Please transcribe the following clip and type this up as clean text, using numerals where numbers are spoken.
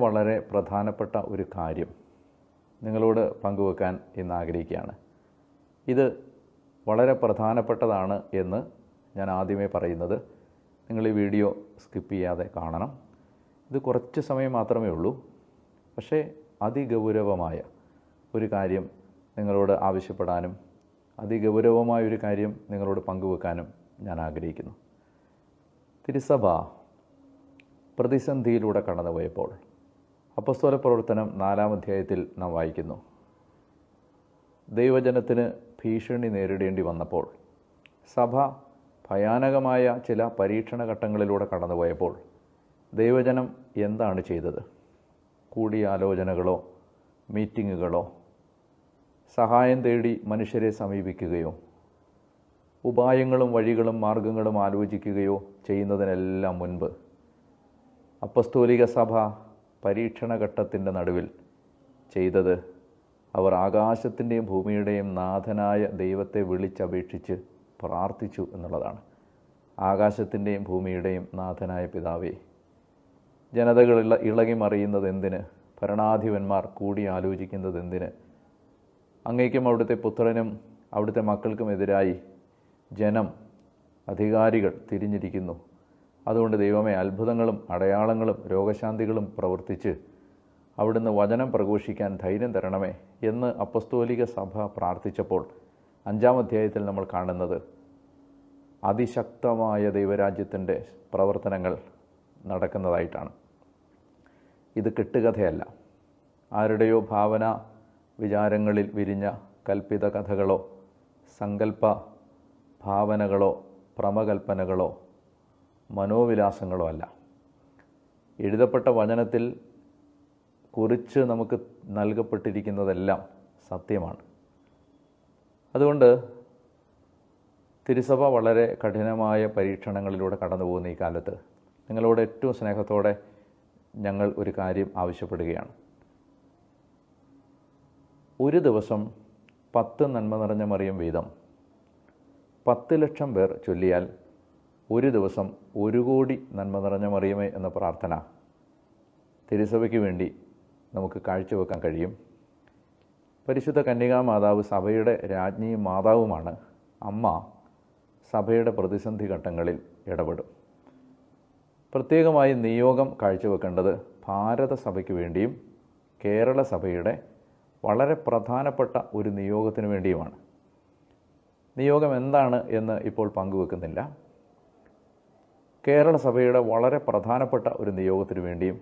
വളരെ പ്രധാനപ്പെട്ട ഒരു കാര്യം നിങ്ങളോട് പങ്കുവെക്കാൻ ഇന്ന് ആഗ്രഹിക്കുകയാണ്. ഇത് വളരെ പ്രധാനപ്പെട്ടതാണ് എന്ന് ഞാൻ ആദ്യമേ പറയുന്നത് നിങ്ങൾ ഈ വീഡിയോ സ്കിപ്പ് ചെയ്യാതെ കാണണം. ഇത് കുറച്ച് സമയം മാത്രമേ ഉള്ളൂ, പക്ഷേ അതിഗൗരവമായ ഒരു കാര്യം നിങ്ങളോട് ആവശ്യപ്പെടാനും അതിഗൗരവമായ ഒരു കാര്യം നിങ്ങളോട് പങ്കുവെക്കാനും ഞാൻ ആഗ്രഹിക്കുന്നു. തിരുസഭ പ്രതിസന്ധിയിലൂടെ കടന്നുപോയപ്പോൾ അപ്പോസ്തല പ്രവർത്തനം 4-ാം അധ്യായത്തിൽ നാം വായിക്കുന്നു, ദൈവജനത്തിന് ഭീഷണി നേരിടേണ്ടി വന്നപ്പോൾ, സഭ ഭയാനകമായ ചില പരീക്ഷണ ഘട്ടങ്ങളിലൂടെ കടന്നുപോയപ്പോൾ ദൈവജനം എന്താണ് ചെയ്തത്? കൂടിയാലോചനകളോ മീറ്റിങ്ങുകളോ സഹായം തേടി മനുഷ്യരെ സമീപിക്കുകയോ ഉപായങ്ങളും വഴികളും മാർഗങ്ങളും ആലോചിക്കുകയോ ചെയ്യുന്നതിനെല്ലാം മുൻപ് അപ്പസ്തോലിക സഭ പരീക്ഷണഘട്ടത്തിൻ്റെ നടുവിൽ ചെയ്തത് അവർ ആകാശത്തിൻ്റെയും ഭൂമിയുടെയും നാഥനായ ദൈവത്തെ വിളിച്ചപേക്ഷിച്ച് പ്രാർത്ഥിച്ചു എന്നുള്ളതാണ്. ആകാശത്തിൻ്റെയും ഭൂമിയുടെയും നാഥനായ പിതാവേ, ജനതകൾ ഇളകി മറിയുന്നത് എന്തിന്? ഭരണാധിപന്മാർ കൂടി ആലോചിക്കുന്നത് എന്തിന്? അങ്ങേക്കും അവിടുത്തെ പുത്രനും അവിടുത്തെ മക്കൾക്കുമെതിരായി ജനം, അധികാരികൾ തിരിഞ്ഞിരിക്കുന്നു. അതുകൊണ്ട് ദൈവമേ, അത്ഭുതങ്ങളും അടയാളങ്ങളും രോഗശാന്തികളും പ്രവർത്തിച്ച് അവിടുന്ന് വചനം പ്രഘോഷിക്കാൻ ധൈര്യം തരണമേ എന്ന് അപ്പസ്തോലിക സഭ പ്രാർത്ഥിച്ചപ്പോൾ 5-ാം അധ്യായത്തിൽ നമ്മൾ കാണുന്നത് അതിശക്തമായ ദൈവരാജ്യത്തിൻ്റെ പ്രവർത്തനങ്ങൾ നടക്കുന്നതായിട്ടാണ്. ഇത് കെട്ടുകഥയല്ല, ആരുടെയോ ഭാവന വിചാരങ്ങളിൽ വിരിഞ്ഞ കൽപ്പിത കഥകളോ സങ്കല്പ ഭാവനകളോ ഭ്രമകൽപ്പനകളോ മനോവിലാസങ്ങളോ അല്ല. എഴുതപ്പെട്ട വചനത്തിൽ കുറിച്ച് നമുക്ക് നൽകപ്പെട്ടിരിക്കുന്നതെല്ലാം സത്യമാണ്. അതുകൊണ്ട് തിരുസഭ വളരെ കഠിനമായ പരീക്ഷണങ്ങളിലൂടെ കടന്നു പോകുന്ന ഈ കാലത്ത് നിങ്ങളോട് ഏറ്റവും സ്നേഹത്തോടെ ഞങ്ങൾ ഒരു കാര്യം ആവശ്യപ്പെടുകയാണ്. ഒരു ദിവസം 10 നന്മ നിറഞ്ഞ മറിയം വീതം 10 ലക്ഷം പേർ ചൊല്ലിയാൽ ഒരു ദിവസം 1 കോടി നന്മ നിറഞ്ഞ മറിയമേ എന്ന പ്രാർത്ഥന തിരുസഭയ്ക്ക് വേണ്ടി നമുക്ക് കാഴ്ചവെക്കാൻ കഴിയും. പരിശുദ്ധ കന്യകാമാതാവ് സഭയുടെ രാജ്ഞിയും മാതാവുമാണ്. അമ്മ സഭയുടെ പ്രതിസന്ധി ഘട്ടങ്ങളിൽ ഇടപെടും. പ്രത്യേകമായി നിയോഗം കാഴ്ചവെക്കേണ്ടത് ഭാരത സഭയ്ക്ക് വേണ്ടിയും കേരള സഭയുടെ വളരെ പ്രധാനപ്പെട്ട ഒരു നിയോഗത്തിന് വേണ്ടിയുമാണ്. നിയോഗം എന്താണ് എന്ന് ഇപ്പോൾ പങ്കുവെക്കുന്നില്ല. കേരള സഭയുടെ വളരെ പ്രധാനപ്പെട്ട ഒരു നിയോഗത്തിന് വേണ്ടിയും